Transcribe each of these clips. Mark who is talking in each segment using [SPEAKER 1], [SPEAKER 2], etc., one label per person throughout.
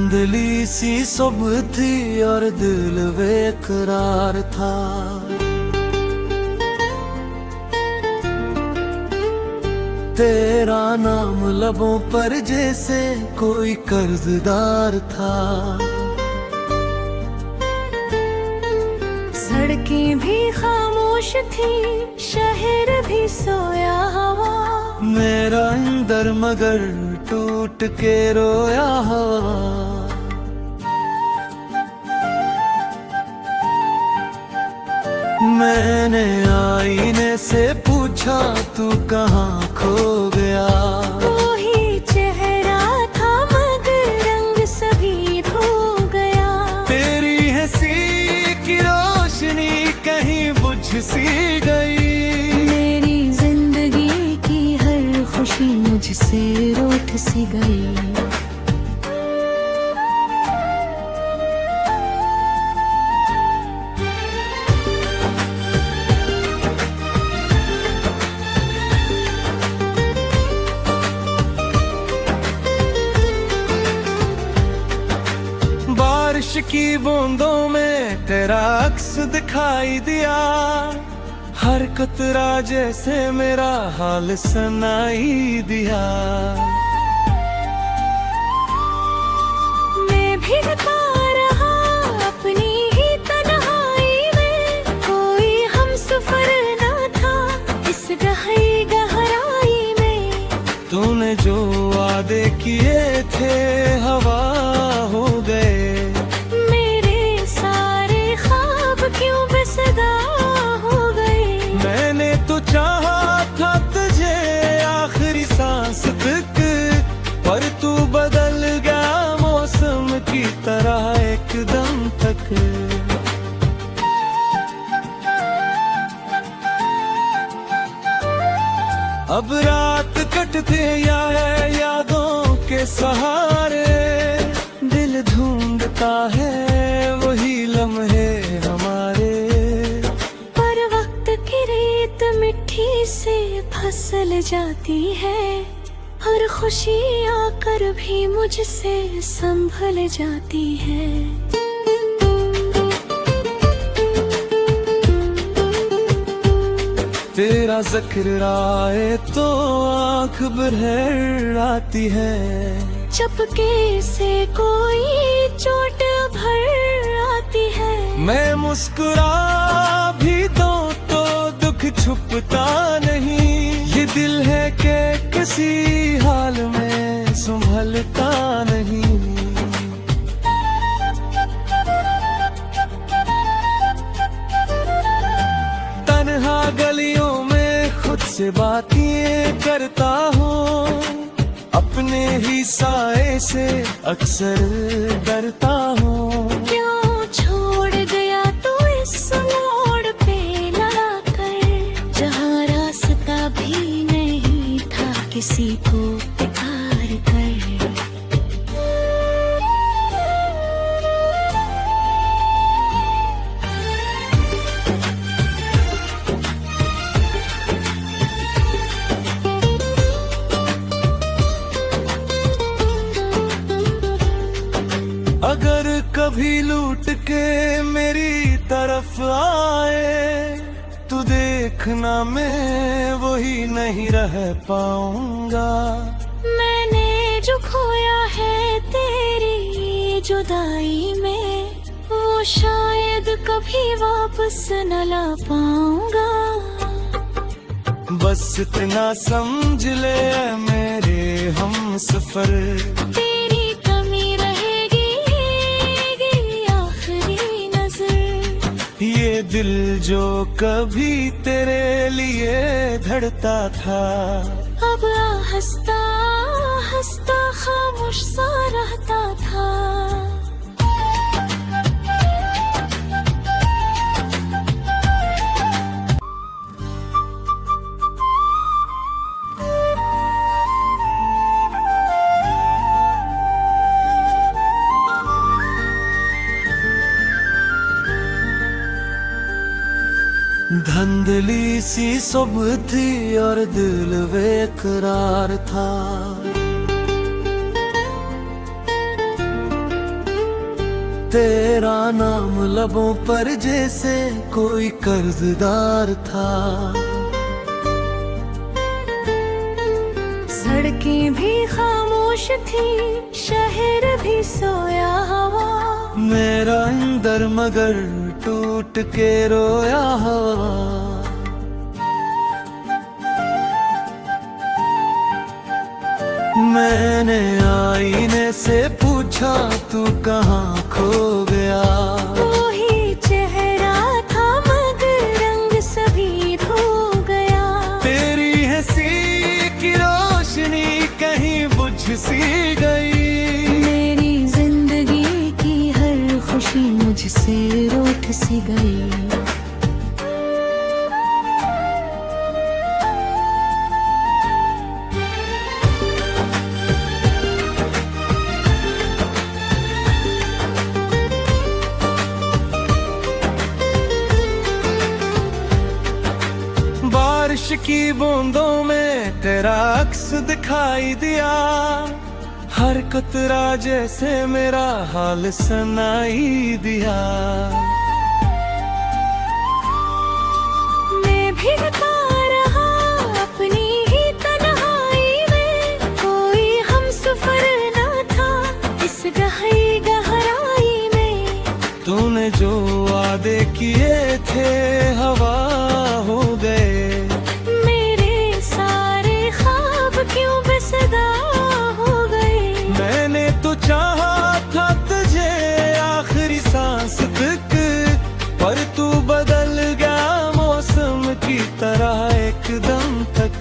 [SPEAKER 1] धुंधली सी सुबह थी और दिल बेकरार था। तेरा नाम लबों पर जैसे कोई कर्जदार था।
[SPEAKER 2] सड़कें भी खामोश थी, शहर भी सोया हुआ।
[SPEAKER 1] मेरा अंदर मगर टूट के रोया हवा। मैंने आईने से पूछा तू कहाँ खो गया।
[SPEAKER 2] वही चेहरा था मगर रंग सभी धो गया।
[SPEAKER 1] तेरी हंसी की रोशनी कहीं बुझ सी गई।
[SPEAKER 2] मेरी जिंदगी की हर खुशी मुझसे रूठ सी गई।
[SPEAKER 1] बारिश की बूंदों में तेरा अक्स दिखाई दिया। हर कतरा जैसे मेरा हाल सुनाई दिया।
[SPEAKER 2] मैं भीगता रहा अपनी ही तन्हाई में। कोई हमसफर ना था इस गहराई में।
[SPEAKER 1] तूने जो वादे किए थे हवा हो गए।
[SPEAKER 2] मेरे सारे ख्वाब क्यों बेसदा हो गए।
[SPEAKER 1] मैंने तो चाहा था तुझे आखिरी सांस तक, पर तू बदल गया मौसम की तरह एकदम तक। अब रात कटते या है यादों के सहारे। दिल ढूंढता है वही लम्हे हमारे।
[SPEAKER 2] पर वक्त की रेत मिट्टी से फसल जाती है। हर खुशी आकर भी मुझसे संभल जाती है।
[SPEAKER 1] तेरा जिक्र आए तो आँख भर आती है।
[SPEAKER 2] चपके से कोई चोट भर आती है।
[SPEAKER 1] मैं मुस्कुरा भी दूं तो दुख छुपता नहीं। ये दिल है कि किसी हाल में संभलता नहीं। तन्हा गलियों में खुद से बातें करता हूँ। अपने ही साए से अक्सर डरता हूँ।
[SPEAKER 2] क्यों छोड़ गया तू इस मोड़ पे लाकर, जहाँ रास्ता भी नहीं था किसी को प्यार कर।
[SPEAKER 1] अगर कभी लूट के मेरी तरफ आए तो देखना मैं वही नहीं रह पाऊंगा।
[SPEAKER 2] मैंने जो खोया है तेरी जुदाई में, वो शायद कभी वापस न ला पाऊंगा।
[SPEAKER 1] बस इतना समझ ले मेरे हम सफर।
[SPEAKER 2] तेरी कमी रहेगी आखिरी नजर।
[SPEAKER 1] ये दिल जो कभी तेरे लिए धड़ता था,
[SPEAKER 2] अब हंसता हंसता खामोश सा रहता था।
[SPEAKER 1] धुंधली सी सुबह थी और दिल बेकरार था। तेरा नाम लबों पर जैसे कोई कर्जदार था।
[SPEAKER 2] सड़कें भी खामोश थी, शहर भी सोया हुआ।
[SPEAKER 1] मेरा अंदर मगर टूट के रोया हवा। मैंने आईने से पूछा तू कहाँ खो गया।
[SPEAKER 2] वही चेहरा था मगर रंग सभी धो गया।
[SPEAKER 1] तेरी हंसी की रोशनी कहीं बुझ सी गई।
[SPEAKER 2] मेरी जिंदगी की हर खुशी मुझसे रूठ सी गई।
[SPEAKER 1] बारिश की बूंदों में तेरा अक्स दिखाई दिया। हर कतरा जैसे मेरा हाल सुनाई दिया।
[SPEAKER 2] मैं भीगता रहा अपनी ही तन्हाई में। कोई हमसफर न था इस गहरी गहराई में।
[SPEAKER 1] तूने जो वादे किए थे हवा हो गए।
[SPEAKER 2] मेरे सारे ख्वाब क्यों बेसदा हो गए।
[SPEAKER 1] मैंने तो चाहा था तुझे आखिरी सांस तक, पर तू बदल गया मौसम की तरह एकदम तक।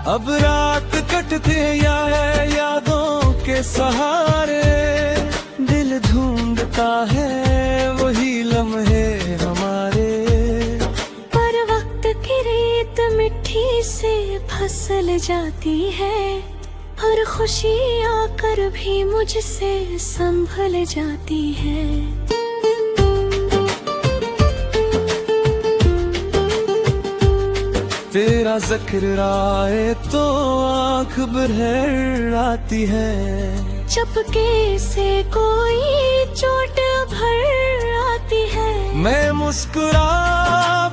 [SPEAKER 1] अब रात कटते या है यादों के सहारे। दिल ढूंढता है वही लम्हे हमारे।
[SPEAKER 2] पर वक्त की रेत मिट्टी से फसल जाती है। हर खुशी आकर भी मुझसे संभल जाती है।
[SPEAKER 1] तेरा जिक्र आए तो आँख भर आती है।
[SPEAKER 2] चपके से कोई चोट भर आती है।
[SPEAKER 1] मैं मुस्कुरा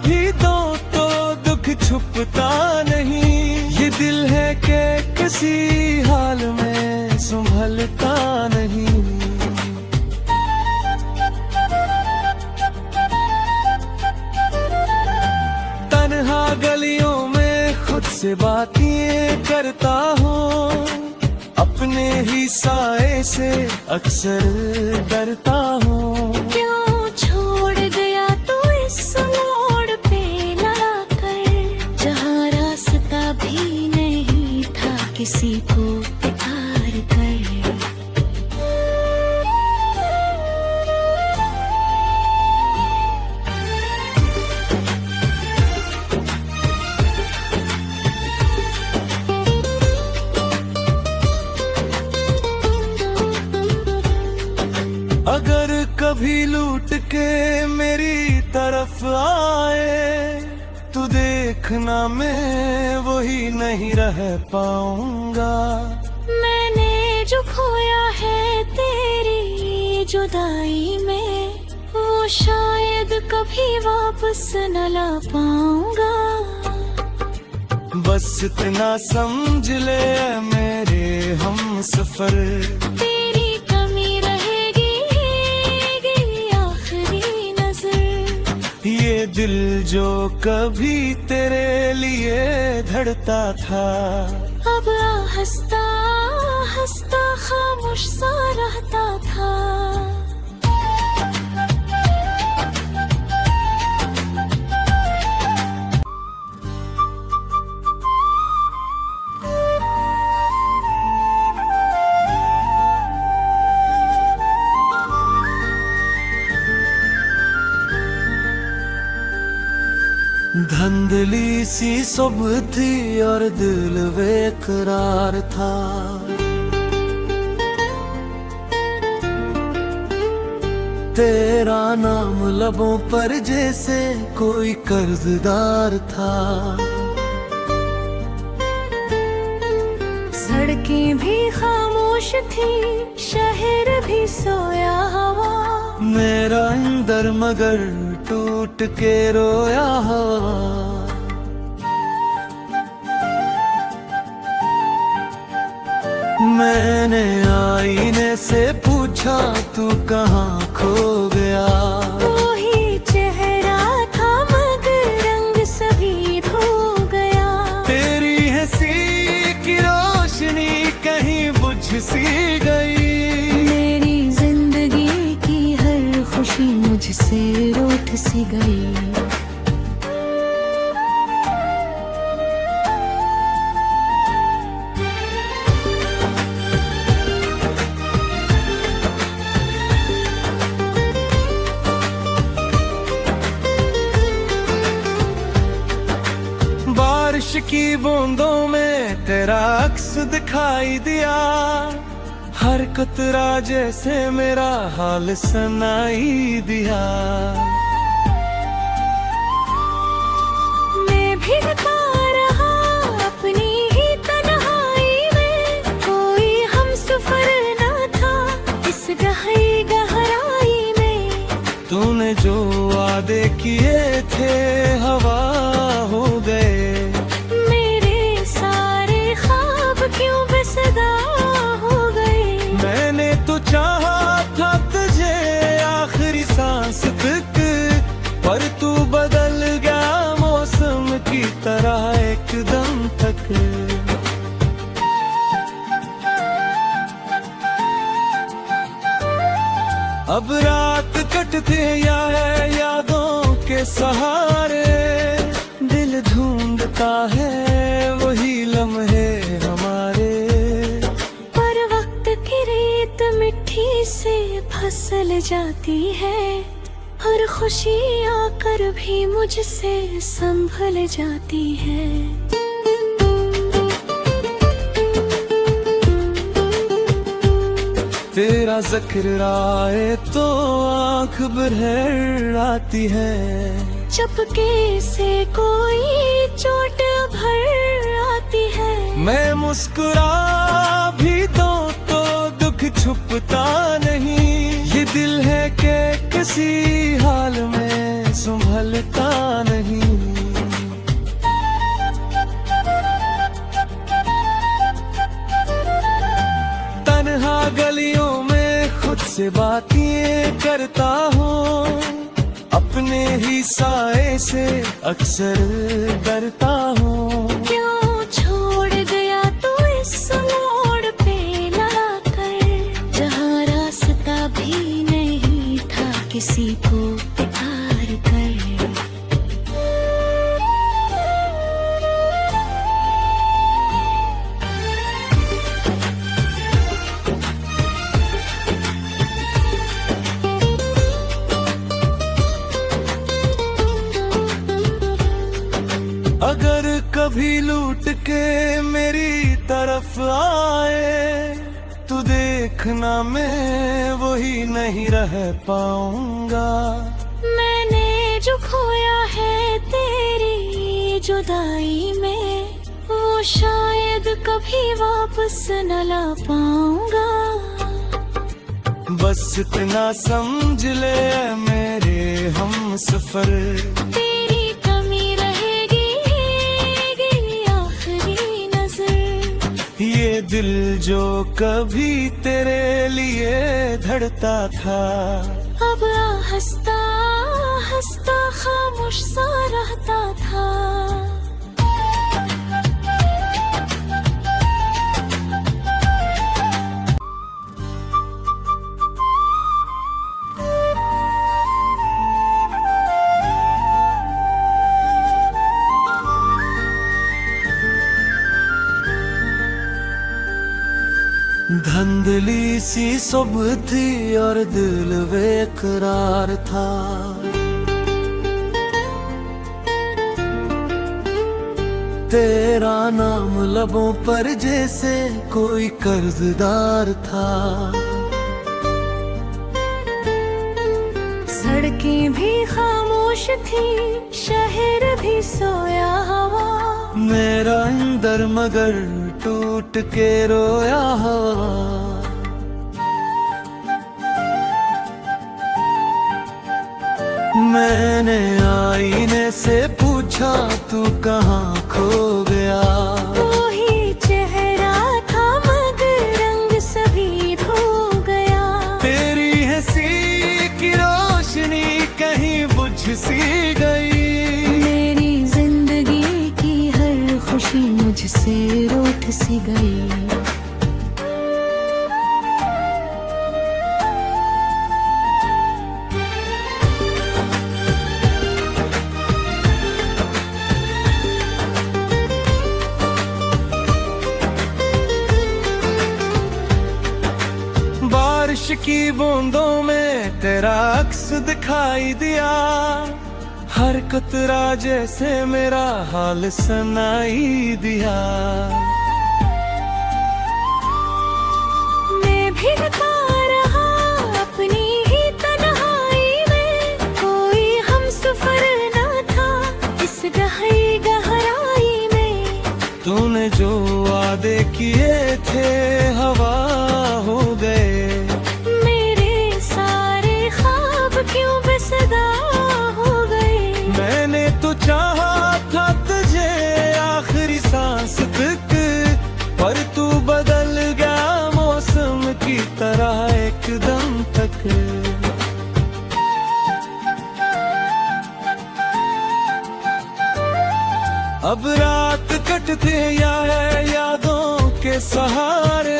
[SPEAKER 1] भी दूं तो दुख छुपता नहीं। ये दिल है कि किसी हाल में संभलता नहीं। तन्हा गलियों में खुद से बातें करता हूँ। अपने ही साए से अक्सर डरता हूँ।
[SPEAKER 2] क्यों छोड़ गया तू इस मोड़ पे लाकर, जहाँ रास्ता भी नहीं था किसी को प्यार कर।
[SPEAKER 1] अगर कभी लूट के मेरी तरफ आए तो देखना मैं वही नहीं रह पाऊंगा।
[SPEAKER 2] मैंने जो खोया है तेरी जुदाई में, वो शायद कभी वापस न ला पाऊंगा।
[SPEAKER 1] बस इतना समझ ले मेरे हम सफर।
[SPEAKER 2] तेरी कमी रहेगी आखिरी नजर।
[SPEAKER 1] ये दिल जो कभी तेरे लिए धड़ता था,
[SPEAKER 2] अब हंसता हंसता खामोश सा रहता था।
[SPEAKER 1] धंधली सी सुबह थी और दिल बेकरार था। तेरा नाम लबों पर जैसे कोई कर्जदार था।
[SPEAKER 2] सड़कें भी खामोश थी, शहर भी सोया हुआ।
[SPEAKER 1] मेरा अंदर मगर टूट के रोया हवा। मैंने आईने से पूछा तू कहाँ खो गया।
[SPEAKER 2] वही चेहरा था मगर रंग सभी धो गया।
[SPEAKER 1] तेरी हंसी की रोशनी कहीं बुझ सी गई।
[SPEAKER 2] मेरी जिंदगी की हर खुशी मुझसे रूठ सी गई।
[SPEAKER 1] बारिश की बूंदों में तेरा अक्स दिखाई दिया। हर कतरा जैसे मेरा हाल सुनाई दिया।
[SPEAKER 2] मैं भीगता रहा अपनी ही तन्हाई में। कोई हमसफर न था इस गहराई में।
[SPEAKER 1] तूने जो वादे किए थे हवा हो गए।
[SPEAKER 2] मेरे सारे ख्वाब क्यों बेसदा हो गए।
[SPEAKER 1] मैंने तो चाहा था तुझे आखिरी सांस तक, पर तू बदल गया मौसम की तरह एकदम तक। अब रात कटते या है यादों के सहारे। दिल ढूंढता है वही लम्हे हमारे।
[SPEAKER 2] पर वक्त की रेत मिट्टी से फिसल जाती है। हर खुशी आकर भी मुझसे संभल जाती है।
[SPEAKER 1] तेरा जिक्र आए तो आंख भर आती है।
[SPEAKER 2] चपके से कोई चोट भर आती है।
[SPEAKER 1] मैं मुस्कुरा भी दूं तो दुख छुपता नहीं। ये दिल है कि किसी हाल में संभलता नहीं। तन्हा गलियों में खुद से बातें करता हूँ। अपने ही साए से अक्सर डरता हूँ।
[SPEAKER 2] क्यों छोड़ गया तू इस मोड़ पे लाकर। जहाँ रास्ता भी नहीं था किसी को प्यार कर।
[SPEAKER 1] अगर कभी लूट के मेरी तरफ आए तो देखना मैं वही नहीं रह पाऊंगा।
[SPEAKER 2] मैंने जो खोया है तेरी जुदाई में, वो शायद कभी वापस न ला पाऊंगा।
[SPEAKER 1] बस इतना समझ ले मेरे हम सफर।
[SPEAKER 2] तेरी कमी रहेगी आखिरी नजर।
[SPEAKER 1] ये दिल जो कभी तेरे लिए धड़ता था,
[SPEAKER 2] अब हंसता हंसता खामोश सा रहता था।
[SPEAKER 1] धंधली सी सुबह थी और दिल बेकरार था। तेरा नाम लबों पर जैसे कोई कर्जदार था।
[SPEAKER 2] सड़कें भी खामोश थी, शहर भी सोया हुआ।
[SPEAKER 1] मेरा अंदर मगर टूट के रोया हवा। मैंने आईने से पूछा तू कहाँ खो गया।
[SPEAKER 2] वही चेहरा था मगर रंग सभी धो गया।
[SPEAKER 1] तेरी हंसी की रोशनी कहीं बुझ सी गई।
[SPEAKER 2] मेरी जिंदगी की हर खुशी मुझसे रूठ सी गई।
[SPEAKER 1] बारिश की बूंदों में तेरा अक्स दिखाई दिया। हर कतरा जैसे मेरा हाल सुनाई दिया।
[SPEAKER 2] मैं भीगता रहा अपनी ही तन्हाई में। कोई हमसफर न था इस गहरी गहराई में।
[SPEAKER 1] तूने जो वादे किए थे हवा हो गए।
[SPEAKER 2] मेरे सारे ख्वाब क्यों बेसदा हो गए।
[SPEAKER 1] मैंने तो चाहा था तुझे आखिरी सांस तक, पर तू बदल गया मौसम की तरह एकदम तक। अब रात कटते या है यादों के सहारे।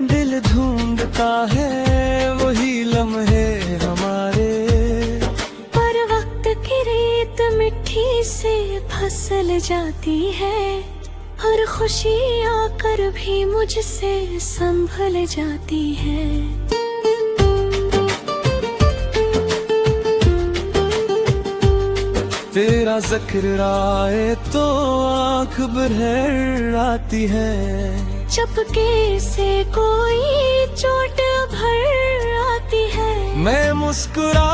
[SPEAKER 1] दिल ढूंढता है वही लम्हे हमारे।
[SPEAKER 2] पर वक्त की रेत मिट्टी से फसल जाती है। हर खुशी आकर भी मुझसे संभल जाती है।
[SPEAKER 1] तेरा जिक्र आए तो आँख भर आती है।
[SPEAKER 2] चपके से कोई चोट भर आती है।
[SPEAKER 1] मैं मुस्कुरा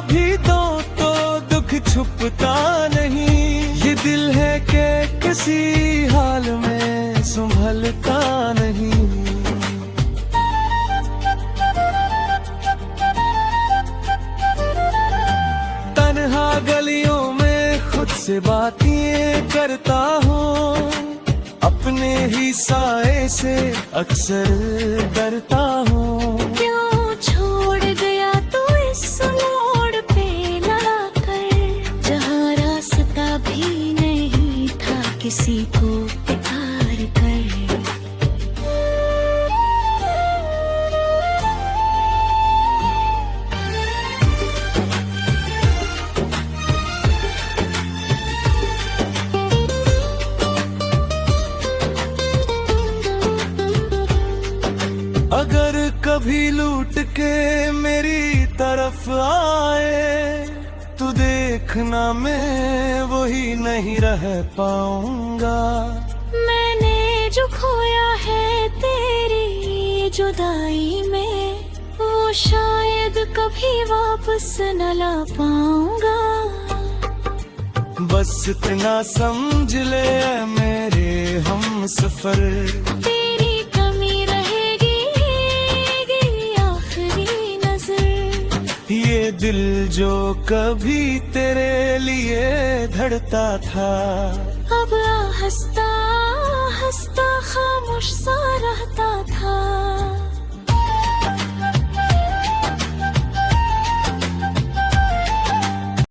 [SPEAKER 1] भी दूं तो दुख छुपता नहीं। ये दिल है कि किसी हाल में संभलता नहीं। तन्हा गलियों में खुद से बातें करता हूँ। अपने ही साए से अक्सर डरता हूँ।
[SPEAKER 2] क्यों छोड़ गया तू इस मोड़ पे लड़ा कर। जहाँ रास्ता भी नहीं था किसी को प्यार कर।
[SPEAKER 1] अगर कभी लूट के मेरी तरफ आए तो देखना मैं वही नहीं रह पाऊंगा।
[SPEAKER 2] मैंने जो खोया है तेरी जुदाई में, वो शायद कभी वापस न ला पाऊंगा।
[SPEAKER 1] बस इतना समझ ले मेरे हम सफर।
[SPEAKER 2] तेरी कमी रहेगी आखिरी नजर।
[SPEAKER 1] ये दिल जो कभी तेरे लिए धड़ता था,
[SPEAKER 2] अब हंसता हंसता खामोश सा रहता था।